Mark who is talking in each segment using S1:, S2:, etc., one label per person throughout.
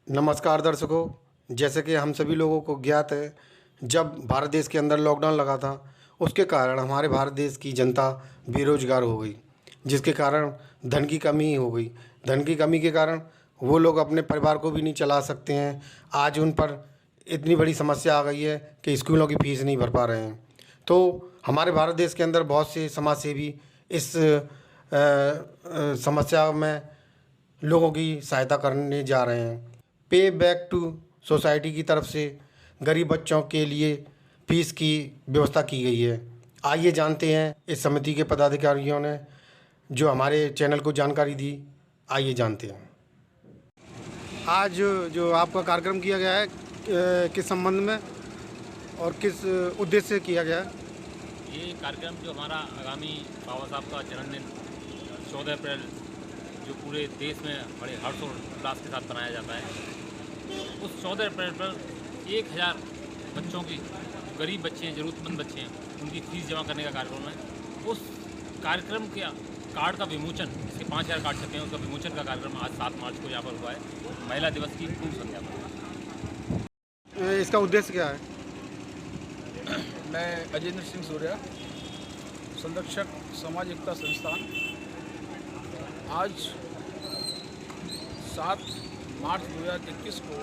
S1: नमस्कार दर्शकों। जैसे कि हम सभी लोगों को ज्ञात है, जब भारत देश के अंदर लॉकडाउन लगा था, उसके कारण हमारे भारत देश की जनता बेरोजगार हो गई, जिसके कारण धन की कमी हो गई। धन की कमी के कारण वो लोग अपने परिवार को भी नहीं चला सकते हैं। आज उन पर इतनी बड़ी समस्या आ गई है कि स्कूलों की फीस नहीं भर पा रहे हैं। तो हमारे भारत देश के अंदर बहुत से समाज सेवी इस समस्या में लोगों की सहायता करने जा रहे हैं। पे बैक टू सोसाइटी की तरफ से गरीब बच्चों के लिए फीस की व्यवस्था की गई है। आइए जानते हैं इस समिति के पदाधिकारियों ने जो हमारे चैनल को जानकारी दी। आइए जानते हैं। आज जो आपका कार्यक्रम किया गया है, किस संबंध में और किस उद्देश्य से किया गया है?
S2: ये कार्यक्रम जो हमारा आगामी बाबा साहब का जन्मदिन 14 अप्रैल जो पूरे देश में बड़े हर्षोल्लास के साथ मनाया जाता है, उस 14 अप्रैल पर 1000 बच्चों की, गरीब बच्चे हैं, ज़रूरतमंद बच्चे हैं, उनकी फीस जमा करने का कार्यक्रम है। उस कार्यक्रम के कार्ड का विमोचन, इसके 5000 कार्ड छपे हैं, उसका विमोचन का कार्यक्रम आज 7 मार्च को यहाँ पर हुआ है, महिला दिवस की पूर्व संध्या पर।
S1: इसका उद्देश्य क्या है?
S3: मैं अजेंद्र सिंह सूर्या, संरक्षक समाज एकता संस्थान। आज 7 मार्च 2021 को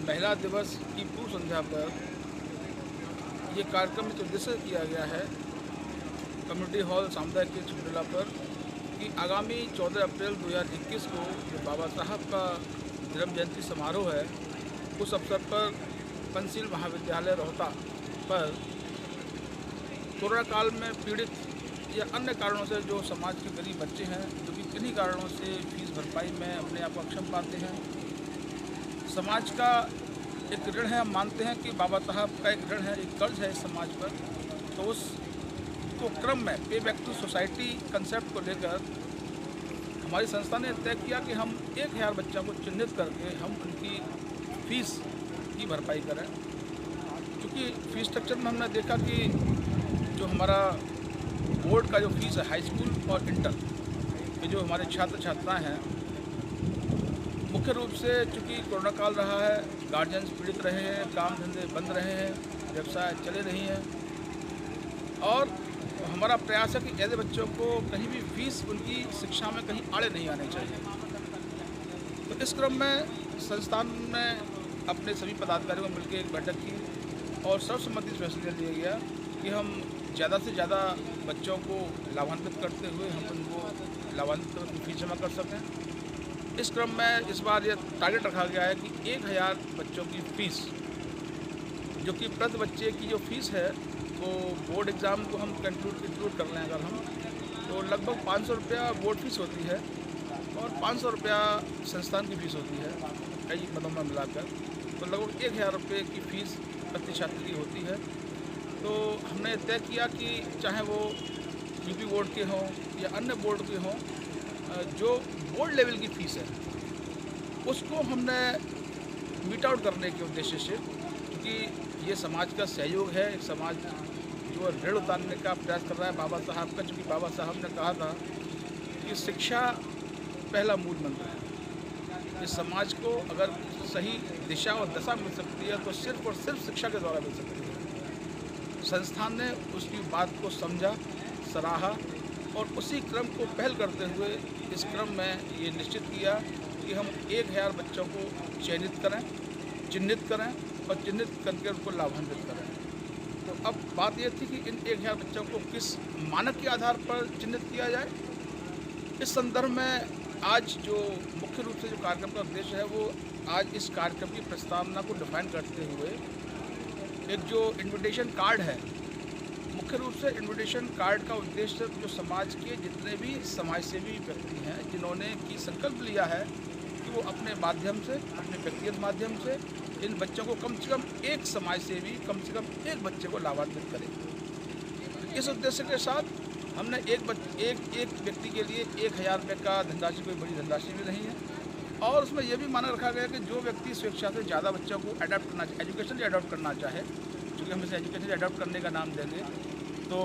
S3: महिला दिवस की पूर्व संध्या पर ये कार्यक्रम इस उद्देश्य से किया गया है कम्युनिटी हॉल सामुदायिक केंद्र छिंदवाड़ा पर कि आगामी 14 अप्रैल 2021 को जो बाबा साहब का जन्म जयंती समारोह है, उस अवसर पर पंचशील महाविद्यालय रोहता पर कोरोना काल में पीड़ित या अन्य कारणों से जो समाज के गरीब बच्चे हैं, जो कि किन्हीं कारणों से फीस भरपाई में अपने आप को अक्षम पाते हैं, समाज का एक ऋण है। हम मानते हैं कि बाबा साहब का एक ऋण है, एक कर्ज है इस समाज पर। तो उस तो क्रम में पे बैक टू सोसाइटी कंसेप्ट को लेकर हमारी संस्था ने तय किया कि हम 1000 बच्चों को चिन्हित करके हम उनकी फीस की भरपाई करें। क्योंकि फीस स्ट्रक्चर में हमने देखा कि जो हमारा बोर्ड का जो फीस है, हाई स्कूल और इंटर के जो हमारे छात्र छात्राएं हैं, मुख्य रूप से चूँकि कोरोना काल रहा है, गार्जियंस पीड़ित रहे हैं, काम धंधे बंद रहे हैं, व्यवसाय चले नहीं हैं, और हमारा प्रयास है कि ऐसे बच्चों को कहीं भी फीस उनकी शिक्षा में कहीं आड़े नहीं आने चाहिए। तो इस क्रम में संस्थान में अपने सभी पदाधिकारियों को मिलकर एक बैठक की और सर्वसम्मति से फैसला लिया गया कि हम ज़्यादा से ज़्यादा बच्चों को लाभान्वित करते हुए हम उनको लाभान्वित कर फीस जमा कर सकें। इस क्रम में इस बार यह टारगेट रखा गया है कि 1000 बच्चों की फ़ीस, जो कि प्रति बच्चे की जो फ़ीस है वो बोर्ड एग्ज़ाम को हम इंक्लूड कर लें अगर हम, तो लगभग 500 रुपया बोर्ड फीस होती है और 500 रुपया संस्थान की फ़ीस होती है, कई मदों में मिलाकर, तो लगभग 1000 रुपये की फ़ीस प्रति छात्र की होती है। तो हमने तय किया कि चाहे वो यूपी बोर्ड के हों या अन्य बोर्ड के हों, जो बोर्ड लेवल की फ़ीस है उसको हमने मीट आउट करने के उद्देश्य से, क्योंकि ये समाज का सहयोग है, एक समाज जो ऋण उतारने का प्रयास कर रहा है बाबा साहब का। चूँकि बाबा साहब ने कहा था कि शिक्षा पहला मूल मंत्र है। इस समाज को अगर सही दिशा और दशा मिल सकती है तो सिर्फ और सिर्फ शिक्षा के द्वारा मिल सकती है। संस्थान ने उसकी बात को समझा, सराहा और उसी क्रम को पहल करते हुए इस क्रम में ये निश्चित किया कि हम 1000 बच्चों को चयनित करें, चिन्हित करें और चिन्हित करके उनको लाभान्वित करें। तो अब बात ये थी कि इन 1000 बच्चों को किस मानक के आधार पर चिन्हित किया जाए। इस संदर्भ में आज जो मुख्य रूप से जो कार्यक्रम का उद्देश्य है, वो आज इस कार्यक्रम की प्रस्तावना को डिफाइन करते हुए एक जो इन्विटेशन कार्ड है, मुख्य रूप से इन्विटेशन कार्ड का उद्देश्य जो समाज के जितने भी समाजसेवी व्यक्ति हैं जिन्होंने की संकल्प लिया है कि वो अपने माध्यम से, अपने व्यक्तिगत माध्यम से इन बच्चों को कम से कम एक समाजसेवी कम से कम एक बच्चे को लाभान्वित करें। इस उद्देश्य के साथ हमने एक व्यक्ति के लिए 1000 रुपये का धनराशि, कोई बड़ी धनराशि भी नहीं है, और उसमें यह भी माना रखा गया कि जो व्यक्ति स्वेच्छा से ज़्यादा बच्चों को अडॉप्ट करना, एजुकेशनली अडॉप्ट करना चाहे, क्योंकि हम इसे एजुकेशनली अडॉप्ट करने का नाम देंगे, तो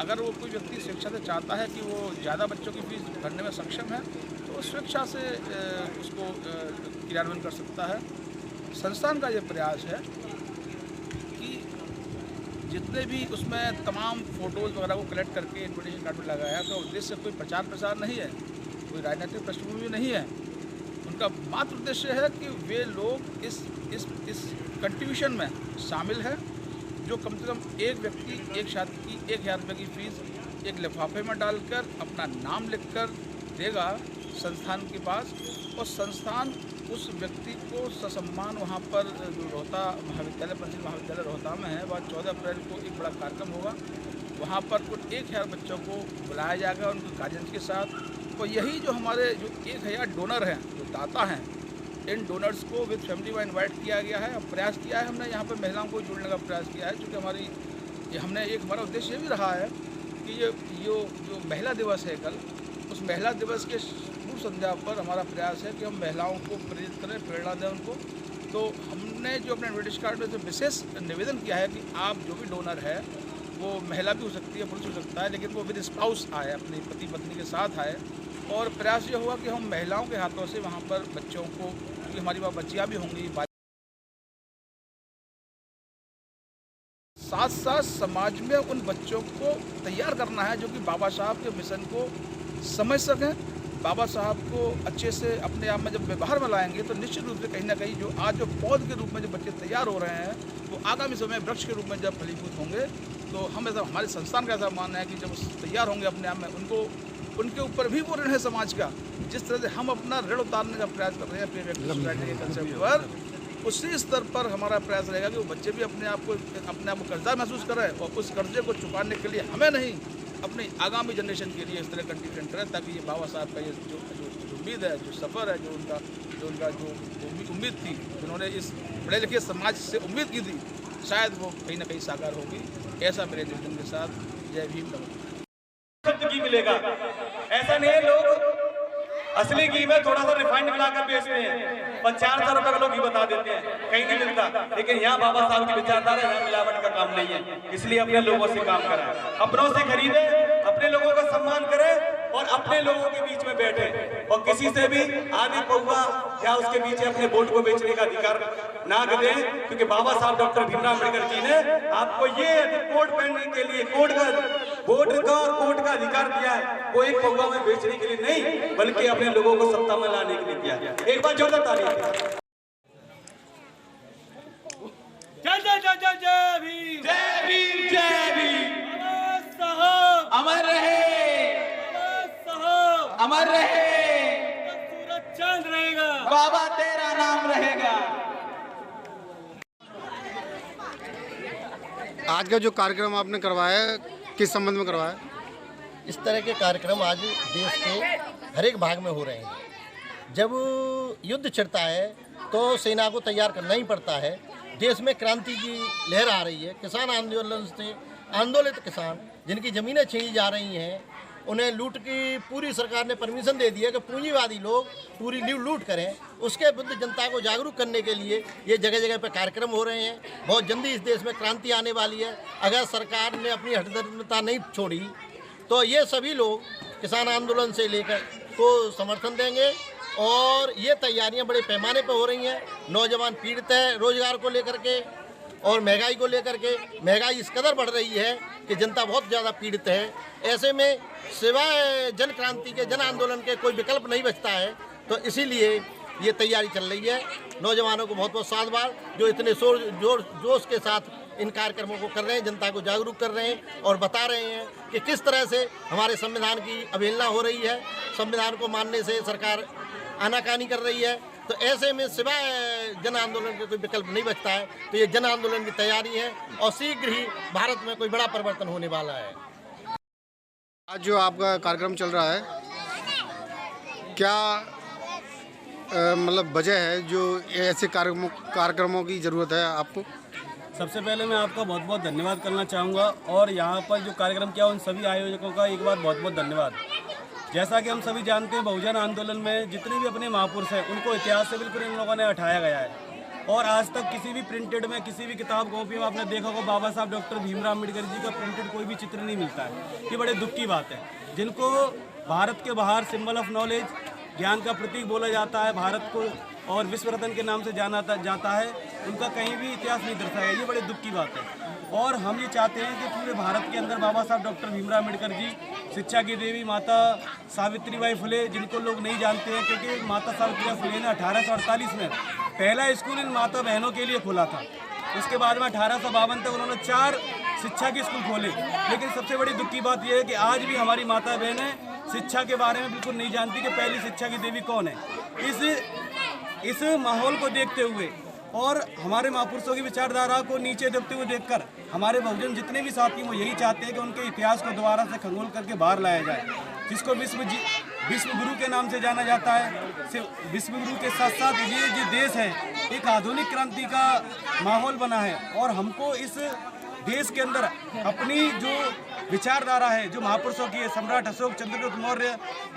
S3: अगर वो कोई व्यक्ति स्वेच्छा से चाहता है कि वो ज़्यादा बच्चों की फीस भरने में सक्षम है, तो स्वेच्छा से उसको क्रियान्वयन कर सकता है। संस्थान का ये प्रयास है कि जितने भी उसमें तमाम फ़ोटोज़ वगैरह को कलेक्ट करके इन्विटेशन कार्ड में लगाया, तो उद्देश्य कोई प्रचार प्रसार नहीं है, कोई राजनीतिक पृष्ठभूमि नहीं है। उनका मात्र उद्देश्य है कि वे लोग इस कंट्रीब्यूशन में शामिल है, जो कम से कम एक व्यक्ति एक छात्र की 1000 रुपये की फ़ीस एक लिफाफे में डालकर अपना नाम लिखकर देगा संस्थान के पास, और संस्थान उस व्यक्ति को ससम्मान वहाँ पर जो रोहता महाविद्यालय पंचायत महाविद्यालय रोहता में है, वह 14 अप्रैल को एक बड़ा कार्यक्रम होगा। वहाँ पर कुल 1000 बच्चों को बुलाया जाएगा उनके गार्जियंस के साथ। और यही जो हमारे जो 1000 डोनर हैं, जो दाता हैं, इन डोनर्स को विद फैमिली में इन्वाइट किया गया है। और प्रयास किया है हमने यहाँ पर महिलाओं को जोड़ने का प्रयास किया है, क्योंकि हमने एक हमारा उद्देश्य भी रहा है कि ये जो महिला दिवस है कल, उस महिला दिवस के पूर्व संध्या पर हमारा प्रयास है कि हम महिलाओं को प्रेरित करें, प्रेरणा दें उनको। तो हमने जो अपने इन्विटेशन कार्ड में जो विशेष निवेदन किया है कि आप जो भी डोनर है, वो महिला भी हो सकती है, पुरुष हो सकता है, लेकिन वो विद स्पाउस आए, अपनी पति पत्नी के साथ आए। और प्रयास ये हुआ कि हम महिलाओं के हाथों से वहाँ पर बच्चों को, क्योंकि हमारी वहाँ बच्चियाँ भी होंगी, साथ साथ समाज में उन बच्चों को तैयार करना है जो कि बाबा साहब के मिशन को समझ सकें, बाबा साहब को अच्छे से अपने आप में जब व्यवहार में लाएंगे, तो निश्चित रूप से कहीं ना कहीं जो आज जो पौध के रूप में जो बच्चे तैयार हो रहे हैं, वो आगामी समय वृक्ष के रूप में जब फलीभूत होंगे, तो हम ऐसा, हमारे संस्थान का ऐसा मानना है कि जब तैयार होंगे अपने आप में, उनको उनके ऊपर भी वो ऋण है समाज का। जिस तरह से हम अपना ऋण उतारने का प्रयास कर रहे हैं पे बैक टू सोसाइटी के कंसेप्ट पर, उसी स्तर पर हमारा प्रयास रहेगा कि वो बच्चे भी अपने आप को कर्जा महसूस करें, और उस कर्जे को चुकाने के लिए हमें नहीं, अपनी आगामी जनरेशन के लिए इस तरह कंट्रीब्यूशन करें, ताकि ये बाबा साहब का ये जो उम्मीद है, जो सफ़र है, जो उनका उम्मीद थी, जिन्होंने इस पढ़े लिखे समाज से उम्मीद की थी, शायद वो कहीं ना कहीं साकार होगी। ऐसा मेरे निवेदन के साथ जय भीम, नमस्कार।
S4: घी मिलेगा, ऐसा नहीं है लोग असली घी में थोड़ा सा रिफाइंड मिलाकर बेचते हैं, 400 रुपए का लोग घी बता देते हैं, कहीं नहीं मिलता। लेकिन यहाँ बाबा साहब की विचारधारा है, मिलावट का काम नहीं है, इसलिए अपने लोगों से काम कराएं, अपनों से खरीदे, अपने लोगों का सम्मान करें और अपने लोगों के बीच में बैठे, और किसी से भी आधी पौवा या उसके पीछे अपने वोट को बेचने का अधिकार ना दें, क्योंकि बाबा साहब डॉक्टर भीमराव अम्बेडकर जी ने आपको ये कोड पहनने के लिए, कोड का, वोट का और कोड का अधिकार दिया है, वो एक पौवा में बेचने के लिए नहीं, बल्कि अपने लोगों को सत्ता में लाने के लिए दिया है। एक बार जोरदार ताली।
S5: जय जय जय जय जय भीम,
S4: जय भीम, जय भीम।
S5: साहब
S4: अमर रहे,
S5: साहब
S4: अमर रहे,
S5: सूरज चांद रहेगा,
S4: बाबा तेरा नाम रहेगा।
S1: आज का जो कार्यक्रम आपने करवाया है, किस संबंध में करवाया?
S6: इस तरह के कार्यक्रम आज देश के हर एक भाग में हो रहे हैं। जब युद्ध छिड़ता है तो सेना को तैयार करना ही पड़ता है। देश में क्रांति की लहर आ रही है। किसान आंदोलन से आंदोलित किसान जिनकी ज़मीनें छीनी जा रही हैं, उन्हें लूट की पूरी सरकार ने परमिशन दे दी है कि पूंजीवादी लोग पूरी लूट करें। उसके विरुद्ध जनता को जागरूक करने के लिए ये जगह जगह पे कार्यक्रम हो रहे हैं। बहुत जल्दी इस देश में क्रांति आने वाली है। अगर सरकार ने अपनी हठधर्मिता नहीं छोड़ी तो ये सभी लोग किसान आंदोलन से लेकर को समर्थन देंगे, और ये तैयारियां बड़े पैमाने पर हो रही हैं। नौजवान पीड़ित है रोजगार को लेकर के और महंगाई को लेकर के। महंगाई इस कदर बढ़ रही है कि जनता बहुत ज़्यादा पीड़ित है। ऐसे में सिवाय जन क्रांति के, जन आंदोलन के कोई विकल्प नहीं बचता है। तो इसीलिए ये तैयारी चल रही है। नौजवानों को बहुत बहुत साधुवाद जो इतने जोश के साथ इन कार्यक्रमों को कर रहे हैं, जनता को जागरूक कर रहे हैं और बता रहे हैं कि किस तरह से हमारे संविधान की अवहेलना हो रही है। संविधान को मानने से सरकार आनाकानी कर रही है। तो ऐसे में सिवाय जन आंदोलन के कोई विकल्प नहीं बचता है। तो ये जन आंदोलन की तैयारी है और शीघ्र ही भारत में कोई बड़ा परिवर्तन होने वाला है।
S1: आज जो आपका कार्यक्रम चल रहा है, क्या मतलब वजह है जो ऐसे कार्यक्रमों की ज़रूरत है आपको?
S5: सबसे पहले मैं आपका बहुत बहुत धन्यवाद करना चाहूँगा, और यहाँ पर जो कार्यक्रम किया उन सभी आयोजकों का एक बार बहुत बहुत धन्यवाद। जैसा कि हम सभी जानते हैं, बहुजन आंदोलन में जितने भी अपने महापुरुष हैं उनको इतिहास से बिल्कुल इन लोगों ने हटाया गया है। और आज तक किसी भी प्रिंटेड में, किसी भी किताब कॉपी में आपने देखा होगा बाबा साहब डॉक्टर भीमराव अम्बेडकर जी का प्रिंटेड कोई भी चित्र नहीं मिलता है। ये बड़े दुख की बात है। जिनको भारत के बाहर सिंबल ऑफ नॉलेज ज्ञान का प्रतीक बोला जाता है भारत को और विश्व रत्न के नाम से जाना जाता है, उनका कहीं भी इतिहास नहीं दर्शाया। ये बड़े दुख की बात है। और हम ये चाहते हैं कि पूरे भारत के अंदर बाबा साहब डॉक्टर भीमराव अम्बेडकर जी, शिक्षा की देवी माता सावित्रीबाई फुले, जिनको लोग नहीं जानते हैं क्योंकि माता सावित्रीबाई फुले ने 1848 में पहला स्कूल इन माता बहनों के लिए खोला था। उसके बाद में 1852 तक उन्होंने 4 शिक्षा के स्कूल खोले। लेकिन सबसे बड़ी दुख की बात यह है कि आज भी हमारी माता बहनें शिक्षा के बारे में बिल्कुल नहीं जानती कि पहली शिक्षा की देवी कौन है। इस माहौल को देखते हुए और हमारे महापुरुषों की विचारधारा को नीचे दबते हुए देखकर हमारे बहुजन जितने भी साथी वो यही चाहते हैं कि उनके इतिहास को दोबारा से खंगोल करके बाहर लाया जाए, जिसको विश्व गुरु के नाम से जाना जाता है। विश्व गुरु के साथ साथ ये जो देश है एक आधुनिक क्रांति का माहौल बना है और हमको इस देश के अंदर अपनी जो विचारधारा है, जो महापुरुषों की है, सम्राट अशोक, चंद्रगुप्त मौर्य,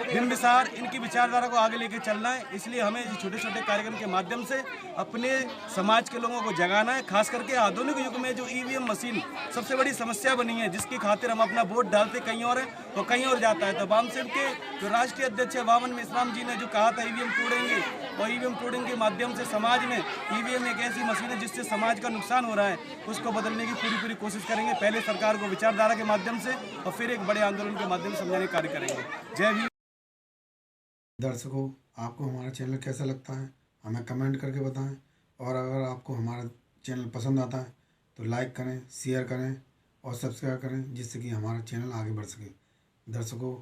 S5: बिंबिसार, इनकी विचारधारा को आगे लेके चलना है। इसलिए हमें छोटे छोटे कार्यक्रम के माध्यम से अपने समाज के लोगों को जगाना है। खास करके आधुनिक युग में जो ईवीएम मशीन सबसे बड़ी समस्या बनी है, जिसकी खातिर हम अपना वोट डालते कहीं और है तो कहीं और जाता है। तो वाम सेव के जो राष्ट्रीय अध्यक्ष है वामन मिश्राम जी ने जो कहा था ईवीएम तोड़ेंगे, और ईवीएम तोड़ने के माध्यम से समाज में ईवीएम एक ऐसी मशीन है जिससे समाज का नुकसान हो रहा है, उसको बदलने की पूरी कोशिश करेंगे। पहले सरकार को विचारधारा के माध्यम से और फिर एक बड़े आंदोलन के माध्यम से समझाने का कार्य करेंगे। जय भीम।
S1: दर्शकों, आपको हमारा चैनल कैसा लगता है हमें कमेंट करके बताएं, और अगर आपको हमारा चैनल पसंद आता है तो लाइक करें, शेयर करें और सब्सक्राइब करें, जिससे कि हमारा चैनल आगे बढ़ सके। दर्शकों,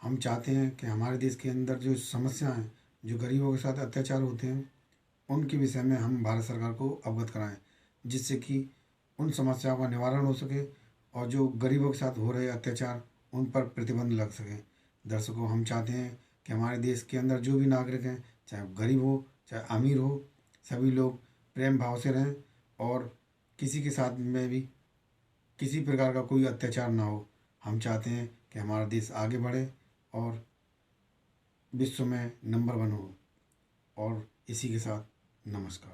S1: हम चाहते हैं कि हमारे देश के अंदर जो समस्याएं हैं, जो गरीबों के साथ अत्याचार होते हैं, उनके विषय में हम भारत सरकार को अवगत कराएं, जिससे कि उन समस्याओं का निवारण हो सके और जो गरीबों के साथ हो रहे अत्याचार उन पर प्रतिबंध लग सके। दर्शकों, हम चाहते हैं कि हमारे देश के अंदर जो भी नागरिक हैं, चाहे गरीब हो चाहे अमीर हो, सभी लोग प्रेम भाव से रहें और किसी के साथ में भी किसी प्रकार का कोई अत्याचार ना हो। हम चाहते हैं कि हमारा देश आगे बढ़े और विश्व में नंबर 1 हो। और इसी के साथ नमस्कार।